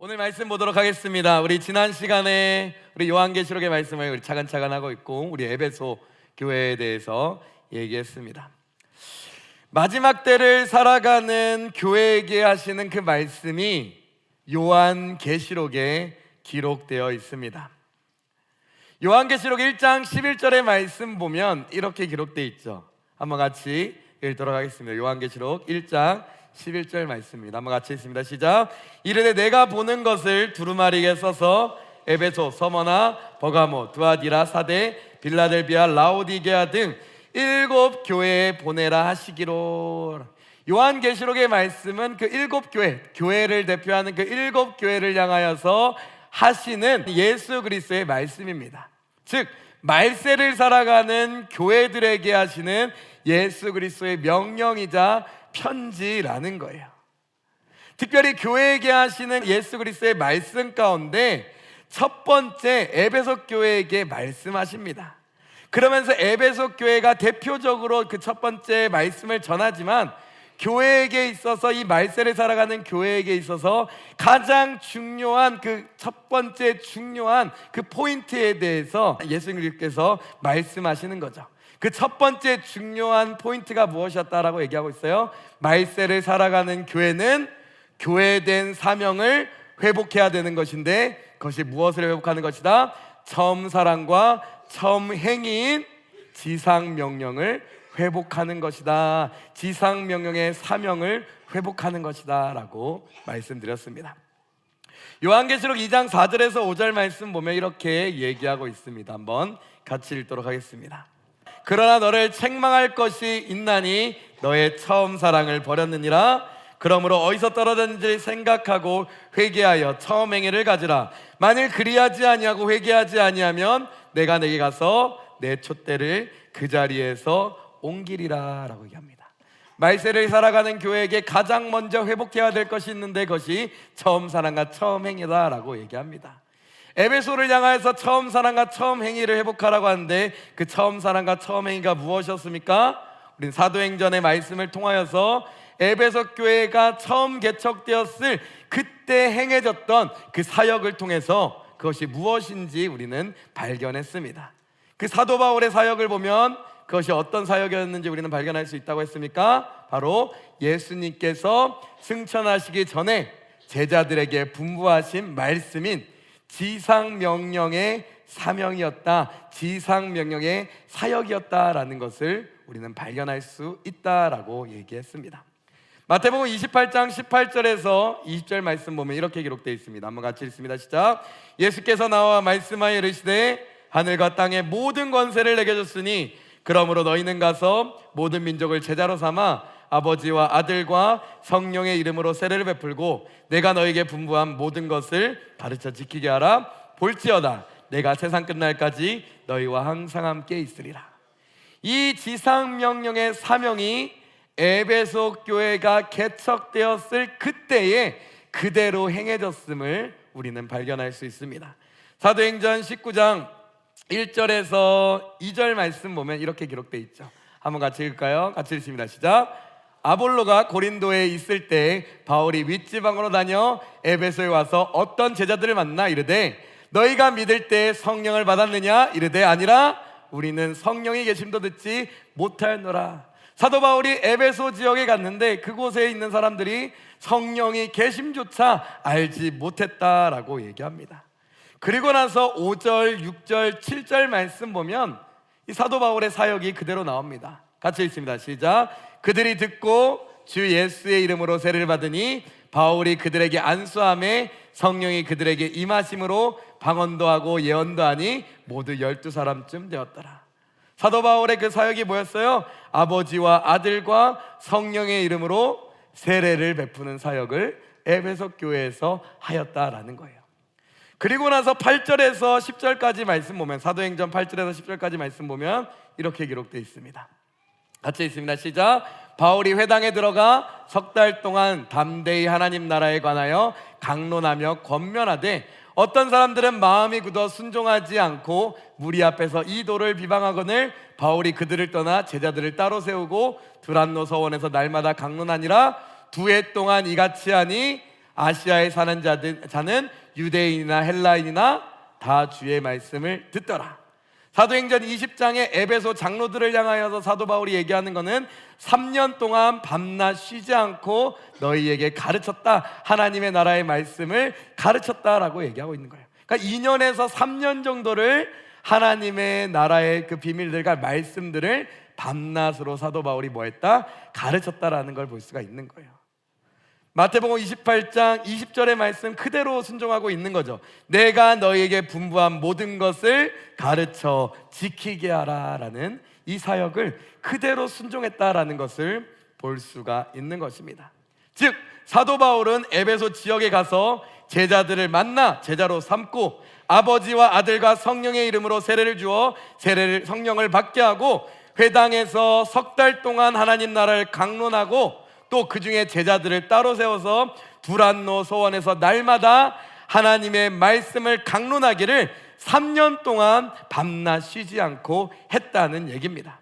오늘 말씀 보도록 하겠습니다. 우리 지난 시간에 우리 요한계시록의 말씀을 우리 차근차근 하고 있고 우리 에베소 교회에 대해서 얘기했습니다. 마지막 때를 살아가는 교회에게 하시는 그 말씀이 요한계시록에 기록되어 있습니다. 요한계시록 1장 11절의 말씀 보면 이렇게 기록되어 있죠. 한번 같이 읽도록 하겠습니다. 요한계시록 1장 11절 말씀입니다. 한번 같이 읽습니다. 시작. 이르되 내가 보는 것을 두루마리에 써서 에베소, 서머나, 버가모, 두아디라, 사대, 빌라델비아, 라오디게아 등 7 교회에 보내라 하시기로. 요한계시록의 말씀은 그 7 교회를 대표하는 그 7 교회를 향하여서 하시는 예수 그리스도의 말씀입니다. 즉 말세를 살아가는 교회들에게 하시는 예수 그리스도의 명령이자 편지라는 거예요. 특별히 교회에게 하시는 예수 그리스도의 말씀 가운데 첫 번째 에베소 교회에게 말씀하십니다. 그러면서 에베소 교회가 대표적으로 그 첫 번째 말씀을 전하지만 교회에게 있어서, 이 말세를 살아가는 교회에게 있어서 가장 중요한 그 첫 번째 중요한 그 포인트에 대해서 예수님께서 말씀하시는 거죠. 그 첫 번째 중요한 포인트가 무엇이었다라고 얘기하고 있어요. 말세를 살아가는 교회는 교회된 사명을 회복해야 되는 것인데, 그것이 무엇을 회복하는 것이다? 처음 사랑과 처음 행위인 지상 명령을 회복하는 것이다. 지상 명령의 사명을 회복하는 것이다 라고 말씀드렸습니다. 요한계시록 2장 4절에서 5절 말씀 보면 이렇게 얘기하고 있습니다. 한번 같이 읽도록 하겠습니다. 그러나 너를 책망할 것이 있나니 너의 처음 사랑을 버렸느니라. 그러므로 어디서 떨어졌는지 생각하고 회개하여 처음 행위를 가지라. 만일 그리하지 아니하고 회개하지 아니하면 내가 내게 가서 내 촛대를 그 자리에서 옮기리라 라고 얘기합니다. 말세를 살아가는 교회에게 가장 먼저 회복해야 될 것이 있는데 그것이 처음 사랑과 처음 행위다 라고 얘기합니다. 에베소를 향하여서 처음 사랑과 처음 행위를 회복하라고 하는데 그 처음 사랑과 처음 행위가 무엇이었습니까? 우리는 사도행전의 말씀을 통하여서 에베소 교회가 처음 개척되었을 그때 행해졌던 그 사역을 통해서 그것이 무엇인지 우리는 발견했습니다. 그 사도 바울의 사역을 보면 그것이 어떤 사역이었는지 우리는 발견할 수 있다고 했습니까? 바로 예수님께서 승천하시기 전에 제자들에게 분부하신 말씀인 지상명령의 사명이었다, 지상명령의 사역이었다라는 것을 우리는 발견할 수 있다라고 얘기했습니다. 마태복음 28장 18절에서 20절 말씀 보면 이렇게 기록되어 있습니다. 한번 같이 읽습니다. 시작. 예수께서 나와 말씀하여 이르시되 하늘과 땅의 모든 권세를 내게 줬으니 그러므로 너희는 가서 모든 민족을 제자로 삼아 아버지와 아들과 성령의 이름으로 세례를 베풀고 내가 너에게 분부한 모든 것을 가르쳐 지키게 하라. 볼지어다 내가 세상 끝날까지 너희와 항상 함께 있으리라. 이 지상명령의 사명이 에베소 교회가 개척되었을 그때에 그대로 행해졌음을 우리는 발견할 수 있습니다. 사도행전 19장 1절에서 2절 말씀 보면 이렇게 기록되어 있죠. 한번 같이 읽을까요? 같이 읽습니다. 시작. 아볼로가 고린도에 있을 때 바울이 윗지방으로 다녀 에베소에 와서 어떤 제자들을 만나 이르되 너희가 믿을 때 성령을 받았느냐? 이르되 아니라 우리는 성령이 계심도 듣지 못하였노라. 사도 바울이 에베소 지역에 갔는데 그곳에 있는 사람들이 성령이 계심조차 알지 못했다라고 얘기합니다. 그리고 나서 5절, 6절, 7절 말씀 보면 이 사도 바울의 사역이 그대로 나옵니다. 같이 읽습니다. 시작. 그들이 듣고 주 예수의 이름으로 세례를 받으니 바울이 그들에게 안수함에 성령이 그들에게 임하심으로 방언도 하고 예언도 하니 모두 12사람쯤 되었더라. 사도 바울의 그 사역이 뭐였어요? 아버지와 아들과 성령의 이름으로 세례를 베푸는 사역을 에베소 교회에서 하였다라는 거예요. 그리고 나서 8절에서 10절까지 말씀 보면, 사도행전 8절에서 10절까지 말씀 보면 이렇게 기록되어 있습니다. 같이 있습니다. 시작. 바울이 회당에 들어가 3달 동안 담대히 하나님 나라에 관하여 강론하며 권면하되 어떤 사람들은 마음이 굳어 순종하지 않고 무리 앞에서 이 도를 비방하거늘 바울이 그들을 떠나 제자들을 따로 세우고 두란노 서원에서 날마다 강론하니라. 2해 동안 이같이 하니 아시아에 사는 자는 유대인이나 헬라인이나 다 주의 말씀을 듣더라. 사도행전 20장에 에베소 장로들을 향하여서 사도 바울이 얘기하는 것은 3년 동안 밤낮 쉬지 않고 너희에게 가르쳤다, 하나님의 나라의 말씀을 가르쳤다라고 얘기하고 있는 거예요. 그러니까 2년에서 3년 정도를 하나님의 나라의 그 비밀들과 말씀들을 밤낮으로 사도 바울이 뭐했다? 가르쳤다라는 걸 볼 수가 있는 거예요. 마태복음 28장 20절의 말씀 그대로 순종하고 있는 거죠. 내가 너희에게 분부한 모든 것을 가르쳐 지키게 하라 라는 이 사역을 그대로 순종했다라는 것을 볼 수가 있는 것입니다. 즉 사도 바울은 에베소 지역에 가서 제자들을 만나 제자로 삼고 아버지와 아들과 성령의 이름으로 세례를 주어 성령을 받게 하고 회당에서 석 달 동안 하나님 나라를 강론하고 또 그 중에 제자들을 따로 세워서 두란노 소원에서 날마다 하나님의 말씀을 강론하기를 3년 동안 밤낮 쉬지 않고 했다는 얘기입니다.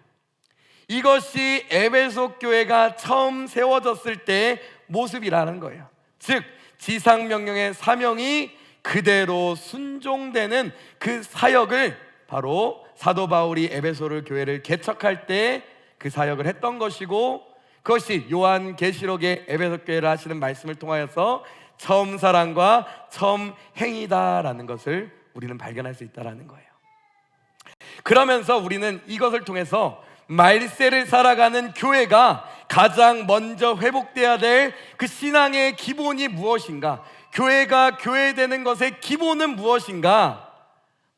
이것이 에베소 교회가 처음 세워졌을 때의 모습이라는 거예요. 즉 지상명령의 사명이 그대로 순종되는 그 사역을 바로 사도 바울이 에베소 교회를 개척할 때 그 사역을 했던 것이고, 그것이 요한계시록의 에베소 교회를 하시는 말씀을 통하여서 처음 사랑과 처음 행위다라는 것을 우리는 발견할 수 있다는 거예요. 그러면서 우리는 이것을 통해서 말세를 살아가는 교회가 가장 먼저 회복돼야 될 그 신앙의 기본이 무엇인가, 교회가 교회되는 것의 기본은 무엇인가,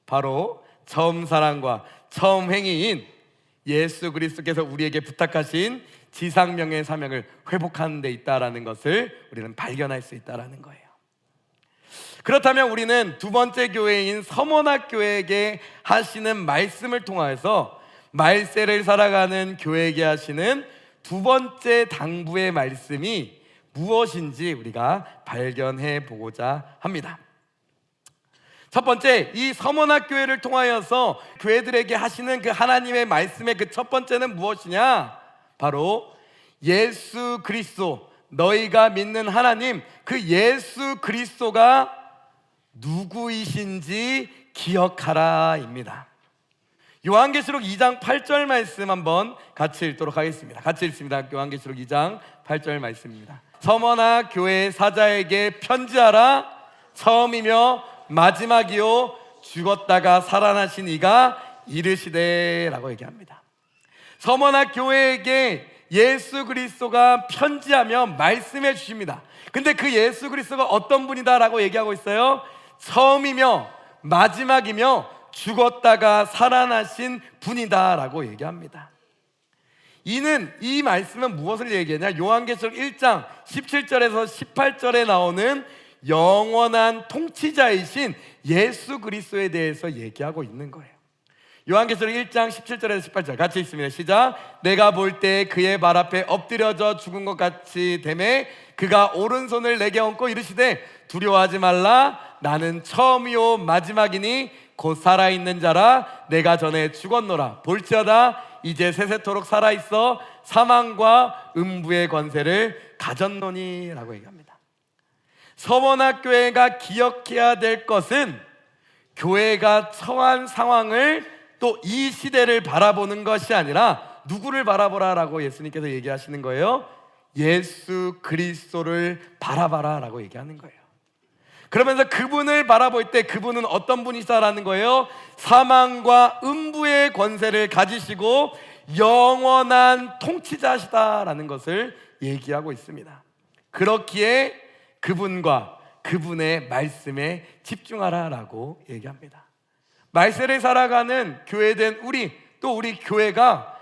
바로 처음 사랑과 처음 행위인 예수 그리스도께서 우리에게 부탁하신 지상명의 사명을 회복하는 데 있다라는 것을 우리는 발견할 수 있다라는 거예요. 그렇다면 우리는 두 번째 교회인 서머나교회에게 하시는 말씀을 통해서 말세를 살아가는 교회에게 하시는 두 번째 당부의 말씀이 무엇인지 우리가 발견해 보고자 합니다. 첫 번째, 이 서머나교회를 통하여서 교회들에게 하시는 그 하나님의 말씀의 그 첫 번째는 무엇이냐? 바로 예수 그리스도, 너희가 믿는 하나님, 그 예수 그리스도가 누구이신지 기억하라 입니다. 요한계시록 2장 8절 말씀 한번 같이 읽도록 하겠습니다. 같이 읽습니다. 요한계시록 2장 8절 말씀입니다. 서머나 교회 사자에게 편지하라. 처음이며 마지막이요 죽었다가 살아나신 이가 이르시되 라고 얘기합니다. 서머나 교회에게 예수 그리스도가 편지하며 말씀해 주십니다. 근데 그 예수 그리스도가 어떤 분이다 라고 얘기하고 있어요. 처음이며 마지막이며 죽었다가 살아나신 분이다 라고 얘기합니다. 이 말씀은 무엇을 얘기하냐? 요한계시록 1장 17절에서 18절에 나오는 영원한 통치자이신 예수 그리스도에 대해서 얘기하고 있는 거예요. 요한계시록 1장 17절에서 18절 같이 읽습니다. 시작. 내가 볼 때 그의 발 앞에 엎드려져 죽은 것 같이 되매 그가 오른손을 내게 얹고 이르시되 두려워하지 말라. 나는 처음이요 마지막이니 곧 살아있는 자라. 내가 전에 죽었노라. 볼지어다 이제 세세토록 살아있어 사망과 음부의 권세를 가졌노니 라고 얘기합니다. 서머나교회가 기억해야 될 것은 교회가 처한 상황을 또 이 시대를 바라보는 것이 아니라 누구를 바라보라라고 예수님께서 얘기하시는 거예요? 예수 그리스도를 바라봐라라고 얘기하는 거예요. 그러면서 그분을 바라볼 때 그분은 어떤 분이시다라는 거예요? 사망과 음부의 권세를 가지시고 영원한 통치자시다라는 것을 얘기하고 있습니다. 그렇기에 그분과 그분의 말씀에 집중하라라고 얘기합니다. 말세를 살아가는 교회된 우리, 또 우리 교회가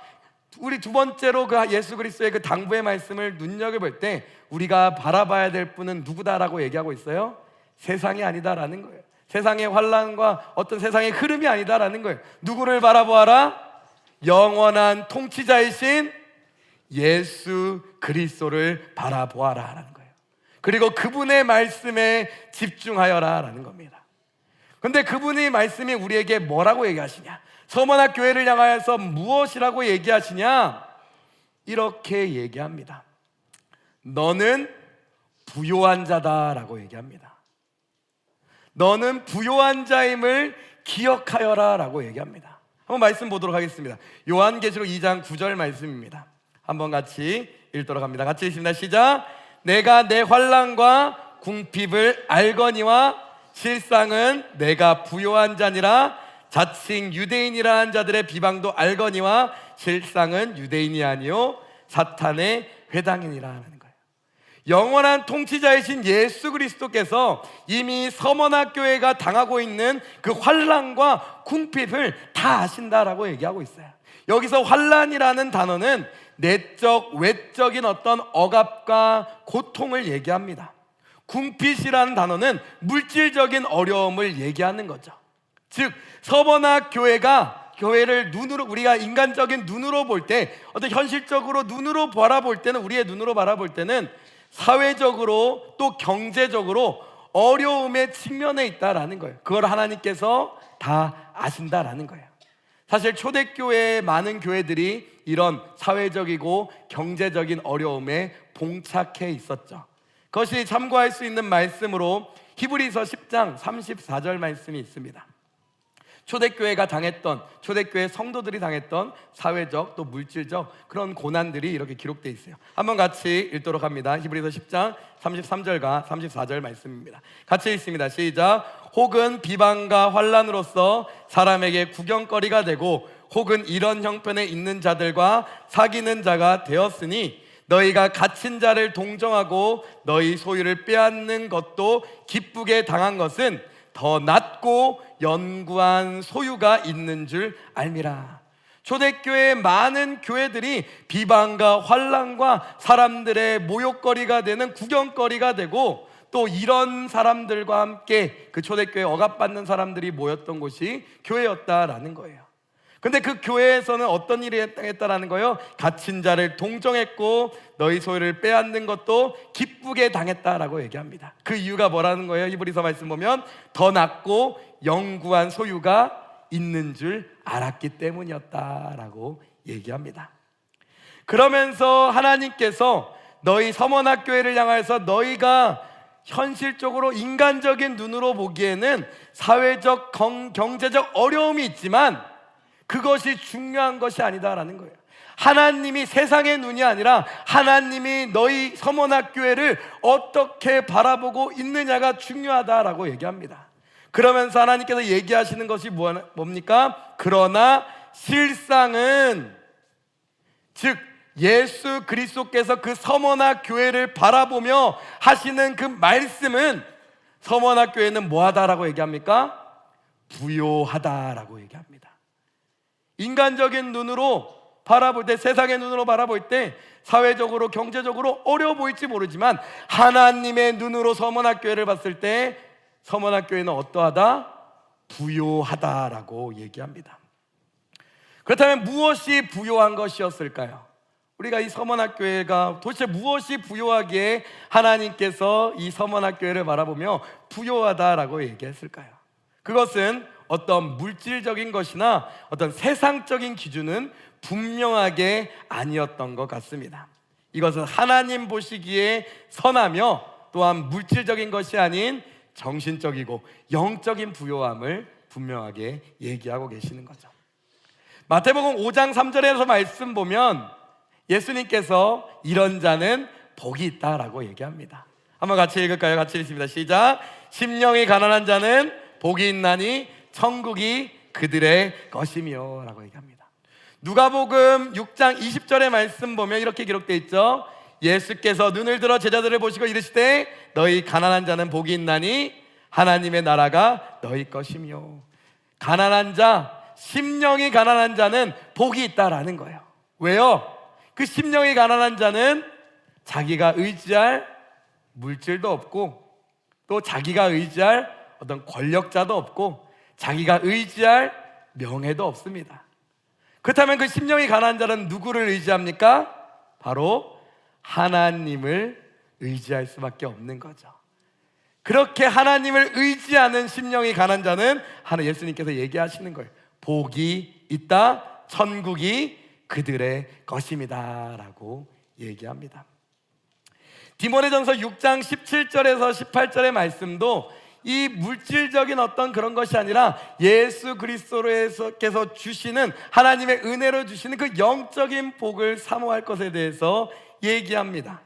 우리 두 번째로 그 예수 그리스도의 그 당부의 말씀을 눈여겨볼 때 우리가 바라봐야 될 분은 누구다라고 얘기하고 있어요? 세상이 아니다라는 거예요. 세상의 환란과 어떤 세상의 흐름이 아니다라는 거예요. 누구를 바라보아라? 영원한 통치자이신 예수 그리스도를 바라보아라라는 거예요. 그리고 그분의 말씀에 집중하여라라는 겁니다. 그런데 그분의 말씀이 우리에게 뭐라고 얘기하시냐? 서머나 교회를 향하여서 무엇이라고 얘기하시냐? 이렇게 얘기합니다. 너는 부요한 자다라고 얘기합니다. 너는 부요한 자임을 기억하여라 라고 얘기합니다. 한번 말씀 보도록 하겠습니다. 요한계시록 2장 9절 말씀입니다. 한번 같이 읽도록 합니다. 같이 읽습니다. 시작. 내가 내 환난과 궁핍을 알거니와 실상은 내가 부요한 자니라. 자칭 유대인이라 한 자들의 비방도 알거니와 실상은 유대인이 아니요 사탄의 회당이니라 하는 거예요. 영원한 통치자이신 예수 그리스도께서 이미 서머나 교회가 당하고 있는 그 환난과 궁핍을 다 아신다라고 얘기하고 있어요. 여기서 환난이라는 단어는 내적, 외적인 어떤 억압과 고통을 얘기합니다. 궁핍이라는 단어는 물질적인 어려움을 얘기하는 거죠. 즉 서머나 교회를 눈으로, 우리가 인간적인 눈으로 볼 때, 어떤 현실적으로 눈으로 바라볼 때는, 우리의 눈으로 바라볼 때는 사회적으로 또 경제적으로 어려움의 측면에 있다라는 거예요. 그걸 하나님께서 다 아신다라는 거예요. 사실 초대교회의 많은 교회들이 이런 사회적이고 경제적인 어려움에 봉착해 있었죠. 그것이 참고할 수 있는 말씀으로 히브리서 10장 34절 말씀이 있습니다. 초대교회가 당했던, 초대교회 성도들이 당했던 사회적 또 물질적 그런 고난들이 이렇게 기록되어 있어요. 한번 같이 읽도록 합니다. 히브리서 10장 33절과 34절 말씀입니다. 같이 읽습니다. 시작. 혹은 비방과 환난으로서 사람에게 구경거리가 되고 혹은 이런 형편에 있는 자들과 사귀는 자가 되었으니 너희가 갇힌 자를 동정하고 너희 소유를 빼앗는 것도 기쁘게 당한 것은 더 낫고 연구한 소유가 있는 줄 알미라. 초대교회의 많은 교회들이 비방과 환난과 사람들의 모욕거리가 되는 구경거리가 되고, 또 이런 사람들과 함께 그 초대교회에 억압받는 사람들이 모였던 곳이 교회였다라는 거예요. 근데 그 교회에서는 어떤 일이 했다라는 거예요? 갇힌 자를 동정했고 너희 소유를 빼앗는 것도 기쁘게 당했다라고 얘기합니다. 그 이유가 뭐라는 거예요? 히브리서 말씀 보면 더 낫고 영구한 소유가 있는 줄 알았기 때문이었다라고 얘기합니다. 그러면서 하나님께서 너희 서머나교회를 향해서 너희가 현실적으로 인간적인 눈으로 보기에는 사회적 경제적 어려움이 있지만 그것이 중요한 것이 아니다라는 거예요. 하나님이 세상의 눈이 아니라 하나님이 너희 서머나교회를 어떻게 바라보고 있느냐가 중요하다라고 얘기합니다. 그러면서 하나님께서 얘기하시는 것이 뭡니까? 그러나 실상은, 즉 예수 그리스도께서 그 서머나교회를 바라보며 하시는 그 말씀은, 서머나교회는 뭐하다라고 얘기합니까? 부요하다라고 얘기합니다. 인간적인 눈으로 바라볼 때, 세상의 눈으로 바라볼 때 사회적으로 경제적으로 어려워 보일지 모르지만 하나님의 눈으로 서머나교회를 봤을 때 서머나교회는 어떠하다? 부요하다라고 얘기합니다. 그렇다면 무엇이 부요한 것이었을까요? 우리가 이 서머나교회가 도대체 무엇이 부요하기에 하나님께서 이 서머나교회를 바라보며 부요하다라고 얘기했을까요? 그것은 어떤 물질적인 것이나 어떤 세상적인 기준은 분명하게 아니었던 것 같습니다. 이것은 하나님 보시기에 선하며 또한 물질적인 것이 아닌 정신적이고 영적인 부요함을 분명하게 얘기하고 계시는 거죠. 마태복음 5장 3절에서 말씀 보면 예수님께서 이런 자는 복이 있다라고 얘기합니다. 한번 같이 읽을까요? 같이 읽습니다. 시작. 심령이 가난한 자는 복이 있나니 천국이 그들의 것이며 라고 얘기합니다. 누가복음 6장 20절의 말씀 보면 이렇게 기록되어 있죠. 예수께서 눈을 들어 제자들을 보시고 이르시되 너희 가난한 자는 복이 있나니 하나님의 나라가 너희 것이며. 가난한 자, 심령이 가난한 자는 복이 있다라는 거예요. 왜요? 그 심령이 가난한 자는 자기가 의지할 물질도 없고 또 자기가 의지할 어떤 권력자도 없고 자기가 의지할 명예도 없습니다. 그렇다면 그 심령이 가난한 자는 누구를 의지합니까? 바로 하나님을 의지할 수밖에 없는 거죠. 그렇게 하나님을 의지하는 심령이 가난한 자는 예수님께서 얘기하시는 거예요. 복이 있다, 천국이 그들의 것입니다 라고 얘기합니다. 디모데전서 6장 17절에서 18절의 말씀도 이 물질적인 어떤 그런 것이 아니라 예수 그리스도께서 주시는, 하나님의 은혜로 주시는 그 영적인 복을 사모할 것에 대해서 얘기합니다.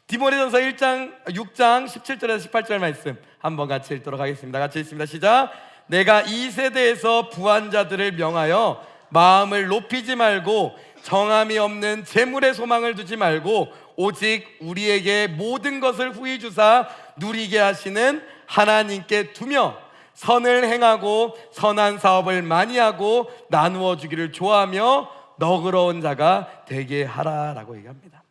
디모데전서 6장 17절에서 18절 말씀 한번 같이 읽도록 하겠습니다. 같이 읽습니다. 시작. 내가 이 세대에서 부한 자들을 명하여 마음을 높이지 말고 정함이 없는 재물의 소망을 두지 말고 오직 우리에게 모든 것을 후히 주사 누리게 하시는 하나님께 두며 선을 행하고 선한 사업을 많이 하고 나누어 주기를 좋아하며 너그러운 자가 되게 하라라고 얘기합니다.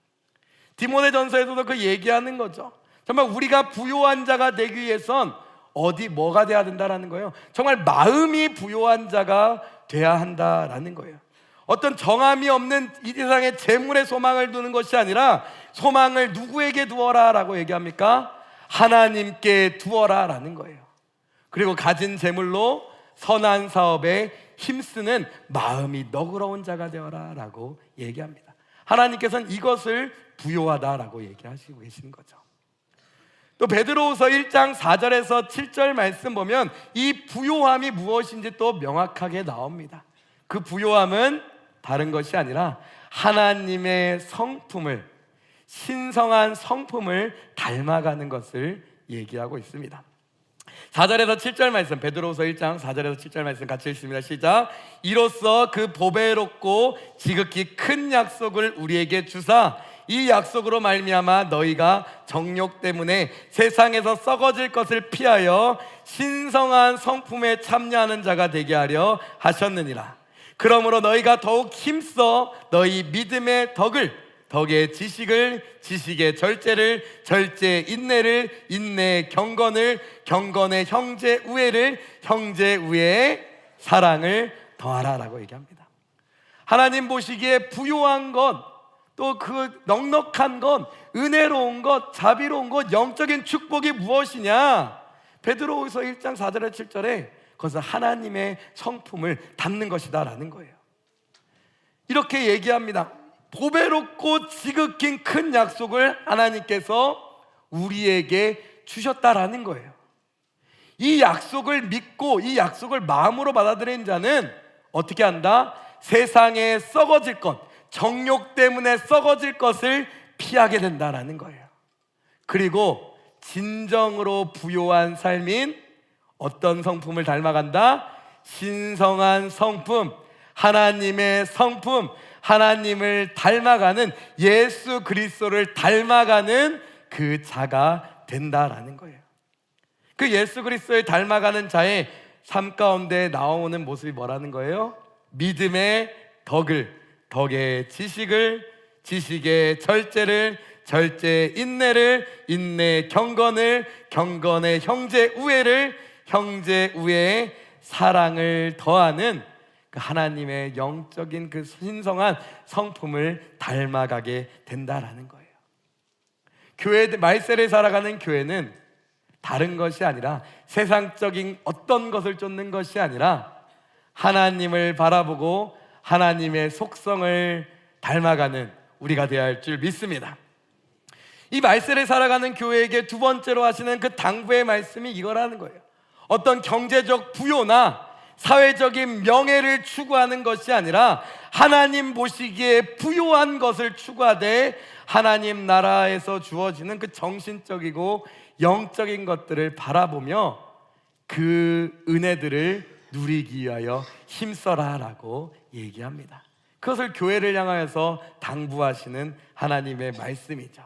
디모데전서에서도 그 얘기하는 거죠. 정말 우리가 부요한 자가 되기 위해선 뭐가 돼야 된다라는 거예요. 정말 마음이 부요한 자가 돼야 한다라는 거예요. 어떤 정함이 없는 이 세상의 재물의 소망을 두는 것이 아니라 소망을 누구에게 두어라 라고 얘기합니까? 하나님께 두어라 라는 거예요. 그리고 가진 재물로 선한 사업에 힘쓰는 마음이 너그러운 자가 되어라 라고 얘기합니다. 하나님께서는 이것을 부요하다라고 얘기하시고 계시는 거죠. 또 베드로후서 1장 4절에서 7절 말씀 보면 이 부요함이 무엇인지 또 명확하게 나옵니다. 그 부요함은 다른 것이 아니라 하나님의 성품을, 신성한 성품을 닮아가는 것을 얘기하고 있습니다. 4절에서 7절 말씀, 베드로후서 1장 4절에서 7절 말씀 같이 읽습니다. 시작. 이로써 그 보배롭고 지극히 큰 약속을 우리에게 주사 이 약속으로 말미암아 너희가 정욕 때문에 세상에서 썩어질 것을 피하여 신성한 성품에 참여하는 자가 되게 하려 하셨느니라. 그러므로 너희가 더욱 힘써 너희 믿음의 덕의 지식을, 지식의 절제를, 절제의 인내를, 인내의 경건을, 경건의 형제 우애를, 형제 우애의 사랑을 더하라라고 얘기합니다. 하나님 보시기에 부요한 것, 또 그 넉넉한 것, 은혜로운 것, 자비로운 것, 영적인 축복이 무엇이냐? 베드로후서 1장 4절에 7절에 그것은 하나님의 성품을 담는 것이다 라는 거예요. 이렇게 얘기합니다. 보배롭고 지극히 큰 약속을 하나님께서 우리에게 주셨다라는 거예요. 이 약속을 믿고 이 약속을 마음으로 받아들인 자는 어떻게 한다? 세상에 썩어질 것, 정욕 때문에 썩어질 것을 피하게 된다라는 거예요. 그리고 진정으로 부요한 삶인 어떤 성품을 닮아간다? 신성한 성품, 하나님의 성품, 하나님을 닮아가는, 예수 그리스도를 닮아가는 그 자가 된다라는 거예요. 그 예수 그리스도를 닮아가는 자의 삶 가운데 나오는 모습이 뭐라는 거예요? 믿음의 덕의 지식을, 지식의 절제를, 절제의 인내를, 인내의 경건을, 경건의 형제 우애를, 형제 우애의 사랑을 더하는 그 하나님의 영적인 그 신성한 성품을 닮아가게 된다라는 거예요. 교회 말세를 살아가는 교회는 다른 것이 아니라 세상적인 어떤 것을 쫓는 것이 아니라 하나님을 바라보고 하나님의 속성을 닮아가는 우리가 되어야 할 줄 믿습니다. 이 말세를 살아가는 교회에게 두 번째로 하시는 그 당부의 말씀이 이거라는 거예요. 어떤 경제적 부요나 사회적인 명예를 추구하는 것이 아니라 하나님 보시기에 부요한 것을 추구하되 하나님 나라에서 주어지는 그 정신적이고 영적인 것들을 바라보며 그 은혜들을 누리기 위하여 힘써라라고 얘기합니다. 그것을 교회를 향하여서 당부하시는 하나님의 말씀이죠.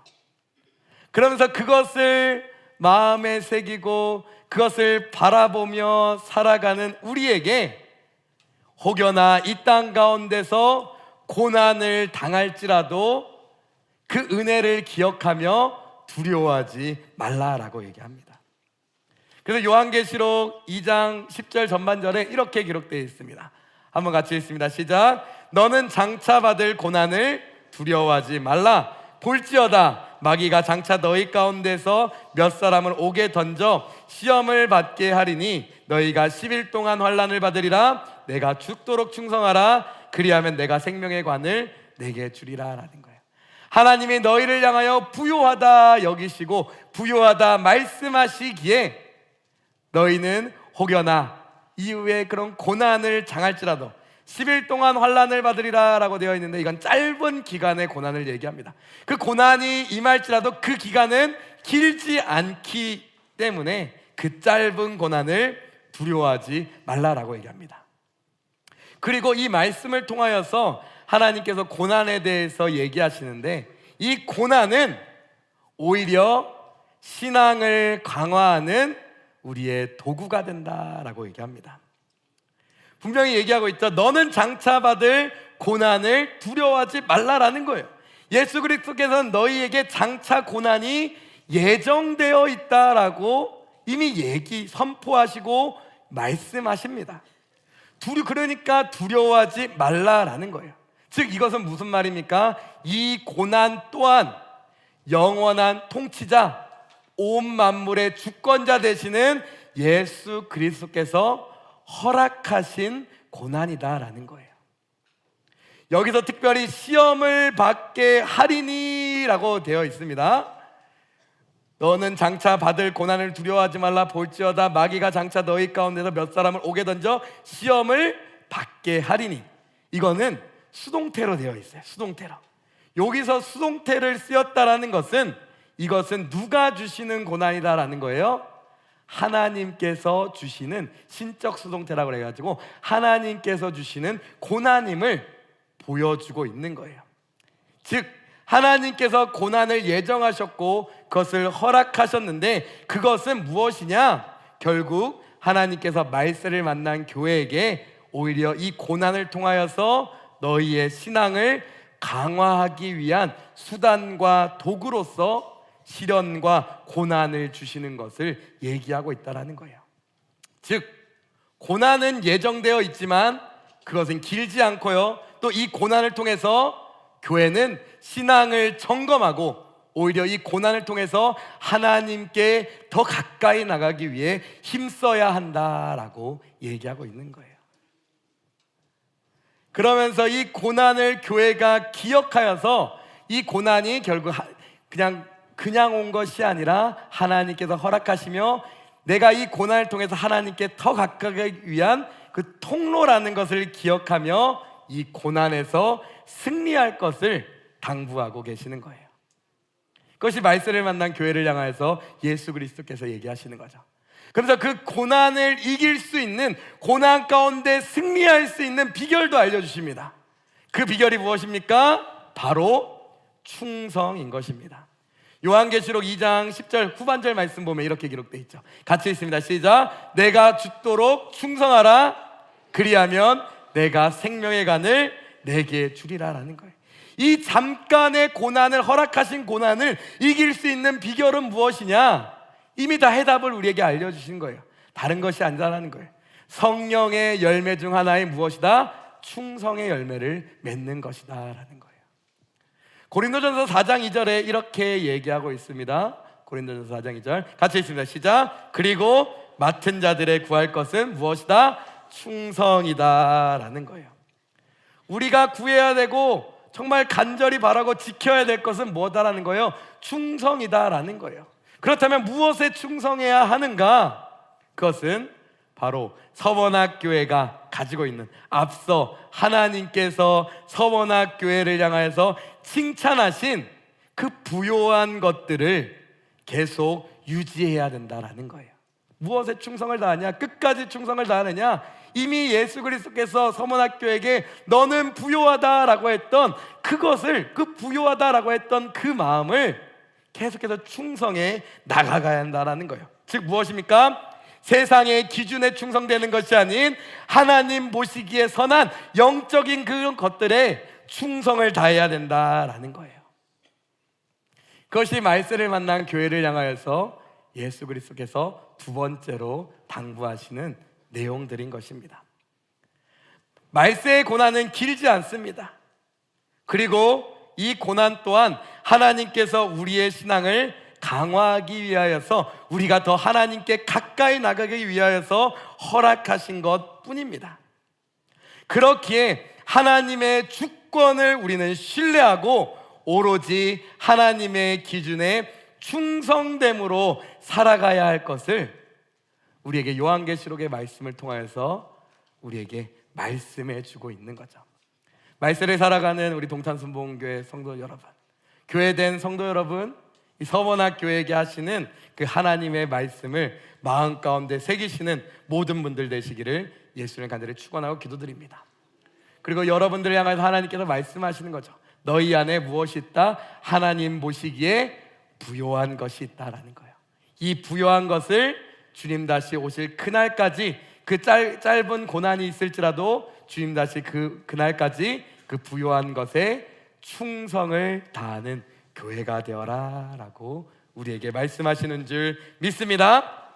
그러면서 그것을 마음에 새기고 그것을 바라보며 살아가는 우리에게 혹여나 이 땅 가운데서 고난을 당할지라도 그 은혜를 기억하며 두려워하지 말라라고 얘기합니다. 그래서 요한계시록 2장 10절 전반절에 이렇게 기록되어 있습니다. 한번 같이 읽습니다. 시작. 너는 장차 받을 고난을 두려워하지 말라. 볼지어다 마귀가 장차 너희 가운데서 몇 사람을 옥에 던져 시험을 받게 하리니 너희가 10일 동안 환난을 받으리라. 내가 죽도록 충성하라. 그리하면 내가 생명의 관을 내게 주리라 라는 거예요. 하나님이 너희를 향하여 부요하다 여기시고 부요하다 말씀하시기에 너희는 혹여나 이후에 그런 고난을 당할지라도 10일 동안 환난을 받으리라 라고 되어 있는데, 이건 짧은 기간의 고난을 얘기합니다. 그 고난이 임할지라도 그 기간은 길지 않기 때문에 그 짧은 고난을 두려워하지 말라라고 얘기합니다. 그리고 이 말씀을 통하여서 하나님께서 고난에 대해서 얘기하시는데, 이 고난은 오히려 신앙을 강화하는 우리의 도구가 된다라고 얘기합니다. 분명히 얘기하고 있죠. 너는 장차 받을 고난을 두려워하지 말라라는 거예요. 예수 그리스도께서는 너희에게 장차 고난이 예정되어 있다라고 이미 선포하시고 말씀하십니다. 그러니까 두려워하지 말라라는 거예요. 즉 이것은 무슨 말입니까? 이 고난 또한 영원한 통치자, 온 만물의 주권자 되시는 예수 그리스도께서 허락하신 고난이다라는 거예요. 여기서 특별히 시험을 받게 하리니라고 되어 있습니다. 너는 장차 받을 고난을 두려워하지 말라. 볼지어다 마귀가 장차 너희 가운데서 몇 사람을 오게 던져 시험을 받게 하리니. 이거는 수동태로 되어 있어요. 수동태로. 여기서 수동태를 쓰였다라는 것은, 이것은 누가 주시는 고난이다라는 거예요? 하나님께서 주시는, 신적 수동태라고 해가지고 하나님께서 주시는 고난임을 보여주고 있는 거예요. 즉 하나님께서 고난을 예정하셨고 그것을 허락하셨는데, 그것은 무엇이냐? 결국 하나님께서 말세를 만난 교회에게 오히려 이 고난을 통하여서 너희의 신앙을 강화하기 위한 수단과 도구로서 시련과 고난을 주시는 것을 얘기하고 있다는 거예요. 즉 고난은 예정되어 있지만 그것은 길지 않고요, 또 이 고난을 통해서 교회는 신앙을 점검하고 오히려 이 고난을 통해서 하나님께 더 가까이 나가기 위해 힘써야 한다라고 얘기하고 있는 거예요. 그러면서 이 고난을 교회가 기억하여서, 이 고난이 결국 그냥 온 것이 아니라 하나님께서 허락하시며 내가 이 고난을 통해서 하나님께 더 가까이 위한 그 통로라는 것을 기억하며 이 고난에서 승리할 것을 당부하고 계시는 거예요. 그것이 말세를 만난 교회를 향해서 예수 그리스도께서 얘기하시는 거죠. 그래서 그 고난을 이길 수 있는, 고난 가운데 승리할 수 있는 비결도 알려주십니다. 그 비결이 무엇입니까? 바로 충성인 것입니다. 요한계시록 2장 10절 후반절 말씀 보면 이렇게 기록되어 있죠. 같이 있습니다. 시작. 내가 죽도록 충성하라. 그리하면 내가 생명의 간을 내게 주리라 라는 거예요. 이 잠깐의 고난을, 허락하신 고난을 이길 수 있는 비결은 무엇이냐? 이미 다 해답을 우리에게 알려주신 거예요. 다른 것이 아니라는 거예요. 성령의 열매 중 하나인 무엇이다? 충성의 열매를 맺는 것이다 라는 거예요. 고린도전서 4장 2절에 이렇게 얘기하고 있습니다. 고린도전서 4장 2절 같이 있습니다. 시작. 그리고 맡은 자들의 구할 것은 무엇이다? 충성이다 라는 거예요. 우리가 구해야 되고 정말 간절히 바라고 지켜야 될 것은 뭐다라는 거예요? 충성이다 라는 거예요. 그렇다면 무엇에 충성해야 하는가? 그것은 바로 서원학교회가 가지고 있는, 앞서 하나님께서 서원학교회를 향하여서 칭찬하신 그 부요한 것들을 계속 유지해야 된다라는 거예요. 무엇에 충성을 다하냐? 끝까지 충성을 다하느냐? 이미 예수 그리스도께서 서원학교에게 너는 부요하다라고 했던 그것을, 그 부요하다라고 했던 그 마음을 계속해서 충성해 나가가야 한다라는 거예요. 즉 무엇입니까? 세상의 기준에 충성되는 것이 아닌 하나님 보시기에 선한 영적인 그런 것들에 충성을 다해야 된다라는 거예요. 그것이 말세를 만난 교회를 향하여서 예수 그리스도께서 두 번째로 당부하시는 내용들인 것입니다. 말세의 고난은 길지 않습니다. 그리고 이 고난 또한 하나님께서 우리의 신앙을 강화하기 위하여서, 우리가 더 하나님께 가까이 나가기 위하여서 허락하신 것 뿐입니다. 그렇기에 하나님의 주권을 우리는 신뢰하고 오로지 하나님의 기준에 충성됨으로 살아가야 할 것을 우리에게 요한계시록의 말씀을 통하여서 우리에게 말씀해 주고 있는 거죠. 말세를 살아가는 우리 동탄순복음교회 성도 여러분, 교회된 성도 여러분, 이 서원학교에게 하시는 그 하나님의 말씀을 마음 가운데 새기시는 모든 분들 되시기를 예수님의 간절히 축원하고 기도드립니다. 그리고 여러분들을 향해서 하나님께서 말씀하시는 거죠. 너희 안에 무엇이 있다? 하나님 보시기에 부요한 것이 있다라는 거예요. 이 부요한 것을 주님 다시 오실 그날까지, 그 짧은 고난이 있을지라도 주님 다시 그날까지 그 부요한 것에 충성을 다하는 교회가 되어라 라고 우리에게 말씀하시는 줄 믿습니다.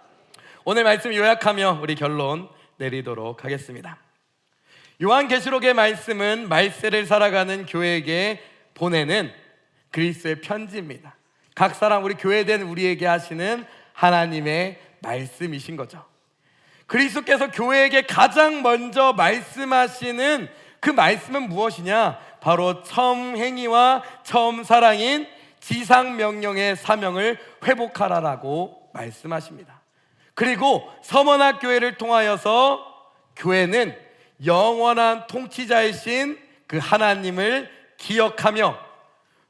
오늘 말씀 요약하며 우리 결론 내리도록 하겠습니다. 요한계시록의 말씀은 말세를 살아가는 교회에게 보내는 그리스도의 편지입니다. 각 사람, 우리 교회된 우리에게 하시는 하나님의 말씀이신 거죠. 그리스도께서 교회에게 가장 먼저 말씀하시는 그 말씀은 무엇이냐? 바로 처음 행위와 처음 사랑인 지상명령의 사명을 회복하라라고 말씀하십니다. 그리고 서원학교회를 통하여서 교회는 영원한 통치자이신 그 하나님을 기억하며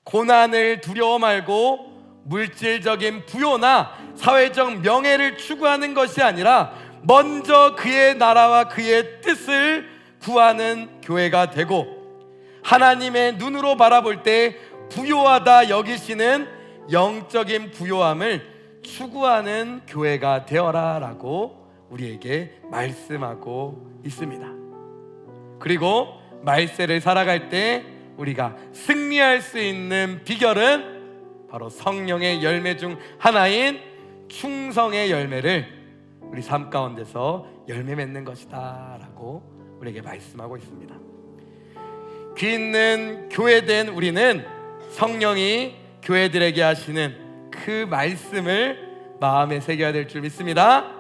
고난을 두려워 말고 물질적인 부요나 사회적 명예를 추구하는 것이 아니라 먼저 그의 나라와 그의 뜻을 구하는 교회가 되고, 하나님의 눈으로 바라볼 때 부요하다 여기시는 영적인 부요함을 추구하는 교회가 되어라 라고 우리에게 말씀하고 있습니다. 그리고 말세를 살아갈 때 우리가 승리할 수 있는 비결은 바로 성령의 열매 중 하나인 충성의 열매를 우리 삶 가운데서 열매 맺는 것이다 라고 우리에게 말씀하고 있습니다. 귀 있는 교회된 우리는 성령이 교회들에게 하시는 그 말씀을 마음에 새겨야 될 줄 믿습니다.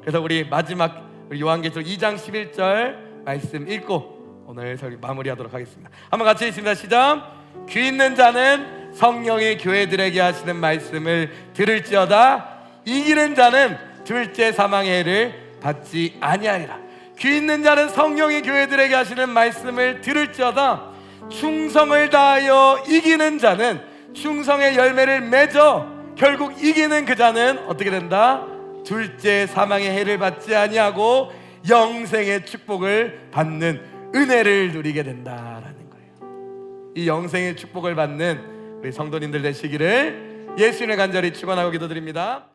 그래서 우리 마지막 우리 요한계시록 2장 11절 말씀 읽고 오늘 설교 마무리하도록 하겠습니다. 한번 같이 읽습니다. 시작. 귀 있는 자는 성령이 교회들에게 하시는 말씀을 들을지어다. 이기는 자는 둘째 사망의 해를 받지 아니하리라. 귀 있는 자는 성령이 교회들에게 하시는 말씀을 들을지어다. 충성을 다하여 이기는 자는 충성의 열매를 맺어 결국 이기는 그 자는 어떻게 된다? 둘째 사망의 해를 받지 아니하고 영생의 축복을 받는 은혜를 누리게 된다라는 거예요. 이 영생의 축복을 받는 우리 성도님들 되시기를 예수님의 간절히 축원하고 기도드립니다.